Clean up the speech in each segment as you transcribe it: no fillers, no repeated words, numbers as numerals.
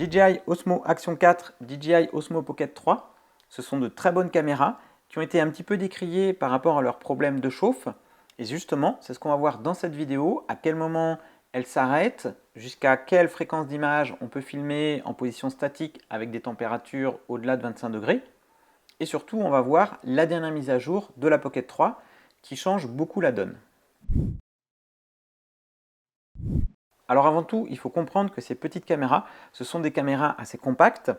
DJI Osmo Action 4, DJI Osmo Pocket 3, ce sont de très bonnes caméras qui ont été un petit peu décriées par rapport à leurs problèmes de chauffe. Et justement, c'est ce qu'on va voir dans cette vidéo, à quel moment elles s'arrêtent, jusqu'à quelle fréquence d'image on peut filmer en position statique avec des températures au-delà de 25 degrés. Et surtout, on va voir la dernière mise à jour de la Pocket 3 qui change beaucoup la donne. Alors avant tout, il faut comprendre que ces petites caméras, ce sont des caméras assez compactes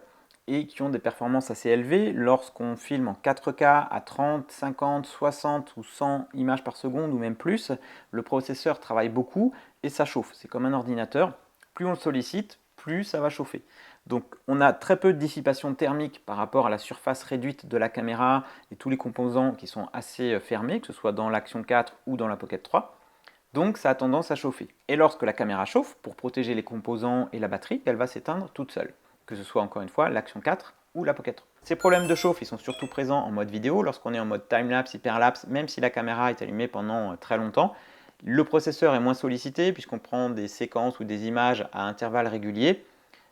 et qui ont des performances assez élevées. Lorsqu'on filme en 4K à 30, 50, 60 ou 100 images par seconde ou même plus, le processeur travaille beaucoup et ça chauffe. C'est comme un ordinateur, plus on le sollicite, plus ça va chauffer. Donc on a très peu de dissipation thermique par rapport à la surface réduite de la caméra et tous les composants qui sont assez fermés, que ce soit dans l'Action 4 ou dans la Pocket 3. Donc ça a tendance à chauffer. Et lorsque la caméra chauffe, pour protéger les composants et la batterie, elle va s'éteindre toute seule. Que ce soit encore une fois l'Action 4 ou la Pocket 3. Ces problèmes de chauffe, ils sont surtout présents en mode vidéo, lorsqu'on est en mode timelapse, hyperlapse, même si la caméra est allumée pendant très longtemps. Le processeur est moins sollicité puisqu'on prend des séquences ou des images à intervalles réguliers.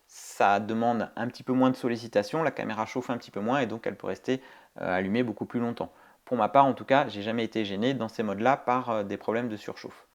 Ça demande un petit peu moins de sollicitation, la caméra chauffe un petit peu moins et donc elle peut rester allumée beaucoup plus longtemps. Pour ma part, en tout cas, j'ai jamais été gêné dans ces modes-là par des problèmes de surchauffe.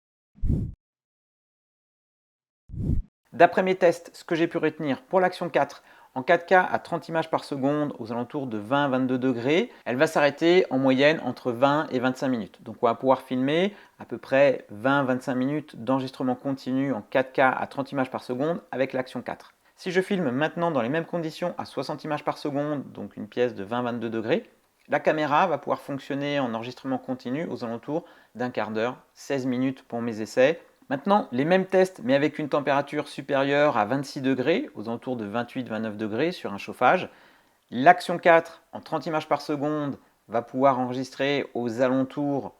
D'après mes tests, ce que j'ai pu retenir pour l'Action 4, en 4K à 30 images par seconde aux alentours de 20-22 degrés, elle va s'arrêter en moyenne entre 20 et 25 minutes. Donc on va pouvoir filmer à peu près 20-25 minutes d'enregistrement continu en 4K à 30 images par seconde avec l'Action 4. Si je filme maintenant dans les mêmes conditions à 60 images par seconde, donc une pièce de 20-22 degrés, la caméra va pouvoir fonctionner en enregistrement continu aux alentours d'un quart d'heure, 16 minutes pour mes essais. Maintenant, les mêmes tests, mais avec une température supérieure à 26 degrés, aux alentours de 28-29 degrés sur un chauffage. L'Action 4, en 30 images par seconde, va pouvoir enregistrer aux alentours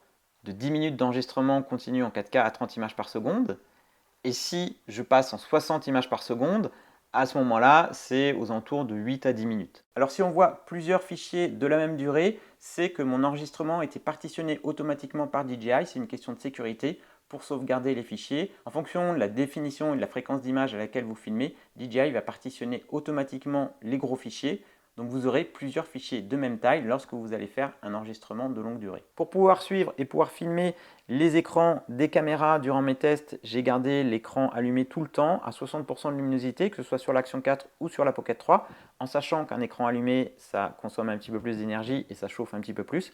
de 10 minutes d'enregistrement continu en 4K à 30 images par seconde. Et si je passe en 60 images par seconde, à ce moment-là, c'est aux alentours de 8 à 10 minutes. Alors si on voit plusieurs fichiers de la même durée, c'est que mon enregistrement a été partitionné automatiquement par DJI, c'est une question de sécurité pour sauvegarder les fichiers. En fonction de la définition et de la fréquence d'image à laquelle vous filmez, DJI va partitionner automatiquement les gros fichiers. Donc vous aurez plusieurs fichiers de même taille lorsque vous allez faire un enregistrement de longue durée. Pour pouvoir suivre et pouvoir filmer les écrans des caméras durant mes tests, j'ai gardé l'écran allumé tout le temps à 60% de luminosité, que ce soit sur l'Action 4 ou sur la Pocket 3, en sachant qu'un écran allumé, ça consomme un petit peu plus d'énergie et ça chauffe un petit peu plus.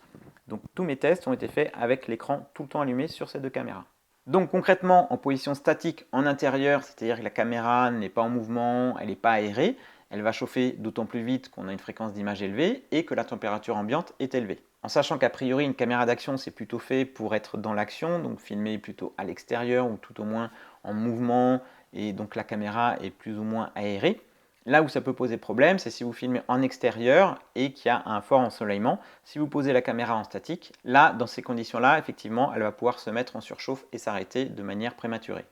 Donc tous mes tests ont été faits avec l'écran tout le temps allumé sur ces deux caméras. Donc concrètement, en position statique en intérieur, c'est-à-dire que la caméra n'est pas en mouvement, elle n'est pas aérée, elle va chauffer d'autant plus vite qu'on a une fréquence d'image élevée et que la température ambiante est élevée. En sachant qu'a priori, une caméra d'action, c'est plutôt fait pour être dans l'action, donc filmer plutôt à l'extérieur ou tout au moins en mouvement, et donc la caméra est plus ou moins aérée. Là où ça peut poser problème, c'est si vous filmez en extérieur et qu'il y a un fort ensoleillement. Si vous posez la caméra en statique, là, dans ces conditions-là, effectivement, elle va pouvoir se mettre en surchauffe et s'arrêter de manière prématurée.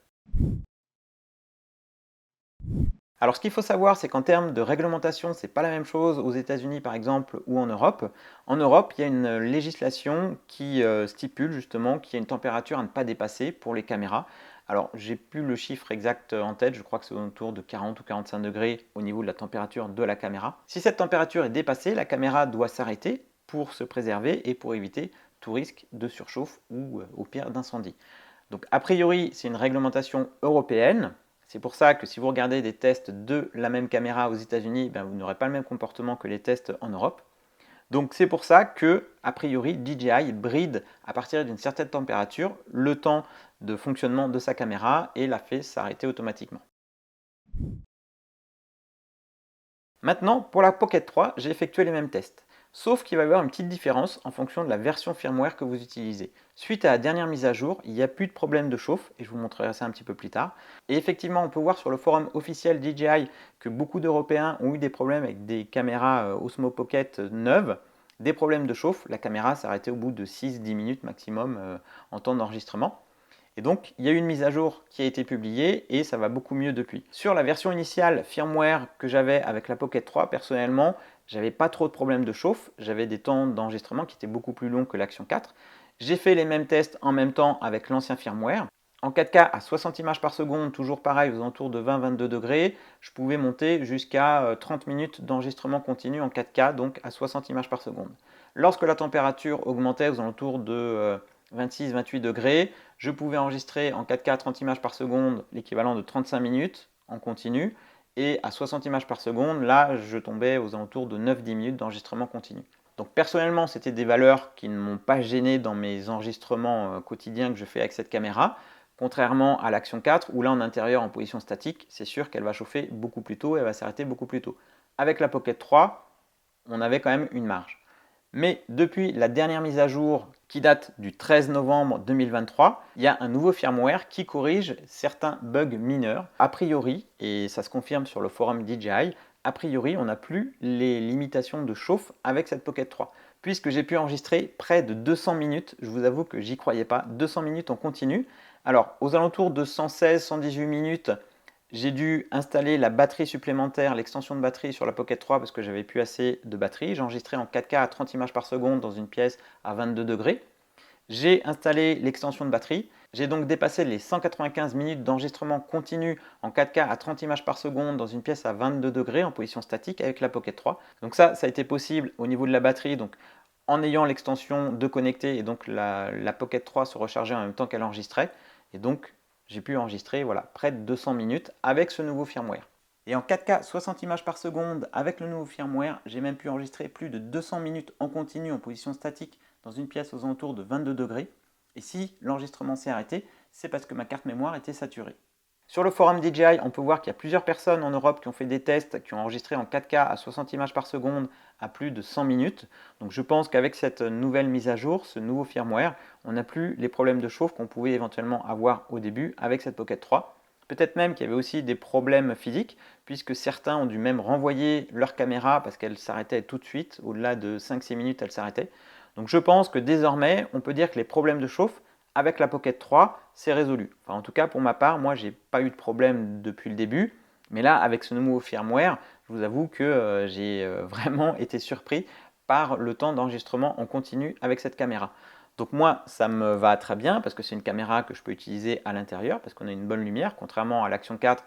Alors ce qu'il faut savoir, c'est qu'en termes de réglementation, ce n'est pas la même chose aux États-Unis par exemple ou en Europe. En Europe, il y a une législation qui stipule justement qu'il y a une température à ne pas dépasser pour les caméras. Alors j'ai plus le chiffre exact en tête, je crois que c'est autour de 40 ou 45 degrés au niveau de la température de la caméra. Si cette température est dépassée, la caméra doit s'arrêter pour se préserver et pour éviter tout risque de surchauffe ou au pire d'incendie. Donc a priori, c'est une réglementation européenne. C'est pour ça que si vous regardez des tests de la même caméra aux États-Unis, vous n'aurez pas le même comportement que les tests en Europe. Donc c'est pour ça que, a priori, DJI bride à partir d'une certaine température le temps de fonctionnement de sa caméra et la fait s'arrêter automatiquement. Maintenant, pour la Pocket 3, j'ai effectué les mêmes tests. Sauf qu'il va y avoir une petite différence en fonction de la version firmware que vous utilisez. Suite à la dernière mise à jour, il n'y a plus de problème de chauffe, et je vous montrerai ça un petit peu plus tard. Et effectivement, on peut voir sur le forum officiel DJI que beaucoup d'Européens ont eu des problèmes avec des caméras Osmo Pocket neuves, des problèmes de chauffe. La caméra s'est arrêtée au bout de 6-10 minutes maximum en temps d'enregistrement. Et donc, il y a eu une mise à jour qui a été publiée et ça va beaucoup mieux depuis. Sur la version initiale firmware que j'avais avec la Pocket 3, personnellement, j'avais pas trop de problèmes de chauffe. J'avais des temps d'enregistrement qui étaient beaucoup plus longs que l'Action 4. J'ai fait les mêmes tests en même temps avec l'ancien firmware. En 4K à 60 images par seconde, toujours pareil, aux alentours de 20-22 degrés, je pouvais monter jusqu'à 30 minutes d'enregistrement continu en 4K, donc à 60 images par seconde. Lorsque la température augmentait aux alentours de 26-28 degrés, je pouvais enregistrer en 4K à 30 images par seconde l'équivalent de 35 minutes en continu, et à 60 images par seconde, là, je tombais aux alentours de 9-10 minutes d'enregistrement continu. Donc personnellement, c'était des valeurs qui ne m'ont pas gêné dans mes enregistrements quotidiens que je fais avec cette caméra. Contrairement à l'Action 4, où là en intérieur en position statique, c'est sûr qu'elle va chauffer beaucoup plus tôt et elle va s'arrêter beaucoup plus tôt. Avec la Pocket 3, on avait quand même une marge. Mais depuis la dernière mise à jour qui date du 13 novembre 2023, il y a un nouveau firmware qui corrige certains bugs mineurs. A priori, et ça se confirme sur le forum DJI, a priori on n'a plus les limitations de chauffe avec cette Pocket 3. Puisque j'ai pu enregistrer près de 200 minutes, je vous avoue que j'y croyais pas, 200 minutes en continu. Alors aux alentours de 116-118 minutes, j'ai dû installer la batterie supplémentaire, l'extension de batterie sur la Pocket 3 parce que j'avais plus assez de batterie. J'ai enregistré en 4K à 30 images par seconde dans une pièce à 22 degrés. J'ai installé l'extension de batterie. J'ai donc dépassé les 195 minutes d'enregistrement continu en 4K à 30 images par seconde dans une pièce à 22 degrés en position statique avec la Pocket 3. Donc ça a été possible au niveau de la batterie, donc en ayant l'extension de connecter et donc la Pocket 3 se rechargeait en même temps qu'elle enregistrait. Et donc j'ai pu enregistrer voilà, près de 200 minutes avec ce nouveau firmware. Et en 4K 60 images par seconde avec le nouveau firmware, j'ai même pu enregistrer plus de 200 minutes en continu en position statique dans une pièce aux alentours de 22 degrés. Et si l'enregistrement s'est arrêté, c'est parce que ma carte mémoire était saturée. Sur le forum DJI, on peut voir qu'il y a plusieurs personnes en Europe qui ont fait des tests, qui ont enregistré en 4K à 60 images par seconde à plus de 100 minutes. Donc je pense qu'avec cette nouvelle mise à jour, ce nouveau firmware, on n'a plus les problèmes de chauffe qu'on pouvait éventuellement avoir au début avec cette Pocket 3. Peut-être même qu'il y avait aussi des problèmes physiques, puisque certains ont dû même renvoyer leur caméra parce qu'elle s'arrêtait tout de suite, au-delà de 5-6 minutes, elle s'arrêtait. Donc je pense que désormais, on peut dire que les problèmes de chauffe avec la Pocket 3, c'est résolu. Enfin, en tout cas, pour ma part, moi, j'ai pas eu de problème depuis le début. Mais là, avec ce nouveau firmware, je vous avoue que j'ai vraiment été surpris par le temps d'enregistrement en continu avec cette caméra. Donc moi, ça me va très bien parce que c'est une caméra que je peux utiliser à l'intérieur parce qu'on a une bonne lumière, contrairement à l'Action 4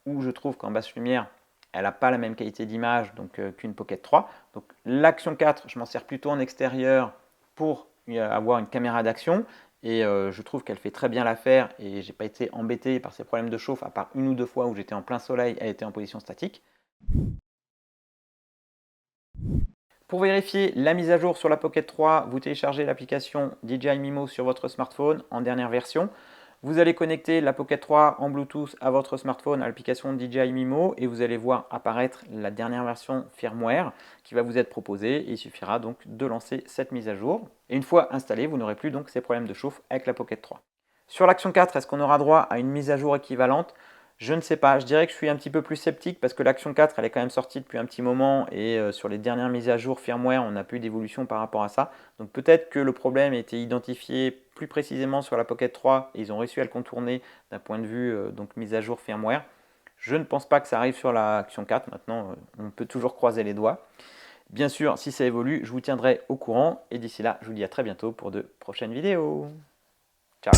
où je trouve qu'en basse lumière, elle n'a pas la même qualité d'image qu'une Pocket 3. Donc l'Action 4, je m'en sers plutôt en extérieur pour avoir une caméra d'action et je trouve qu'elle fait très bien l'affaire et j'ai pas été embêté par ces problèmes de chauffe à part une ou deux fois où j'étais en plein soleil, elle était en position statique. Pour vérifier la mise à jour sur la Pocket 3, vous téléchargez l'application DJI Mimo sur votre smartphone en dernière version. Vous allez connecter la Pocket 3 en Bluetooth à votre smartphone à l'application DJI Mimo et vous allez voir apparaître la dernière version firmware qui va vous être proposée. Il suffira donc de lancer cette mise à jour. Et une fois installée, vous n'aurez plus donc ces problèmes de chauffe avec la Pocket 3. Sur l'Action 4, est-ce qu'on aura droit à une mise à jour équivalente? Je ne sais pas, je dirais que je suis un petit peu plus sceptique parce que l'Action 4 elle est quand même sortie depuis un petit moment et sur les dernières mises à jour firmware on n'a plus d'évolution par rapport à ça. Donc peut-être que le problème a été identifié plus précisément sur la Pocket 3 et ils ont réussi à le contourner d'un point de vue donc mise à jour firmware. Je ne pense pas que ça arrive sur l'Action 4, maintenant on peut toujours croiser les doigts. Bien sûr, si ça évolue, je vous tiendrai au courant et d'ici là, je vous dis à très bientôt pour de prochaines vidéos. Ciao!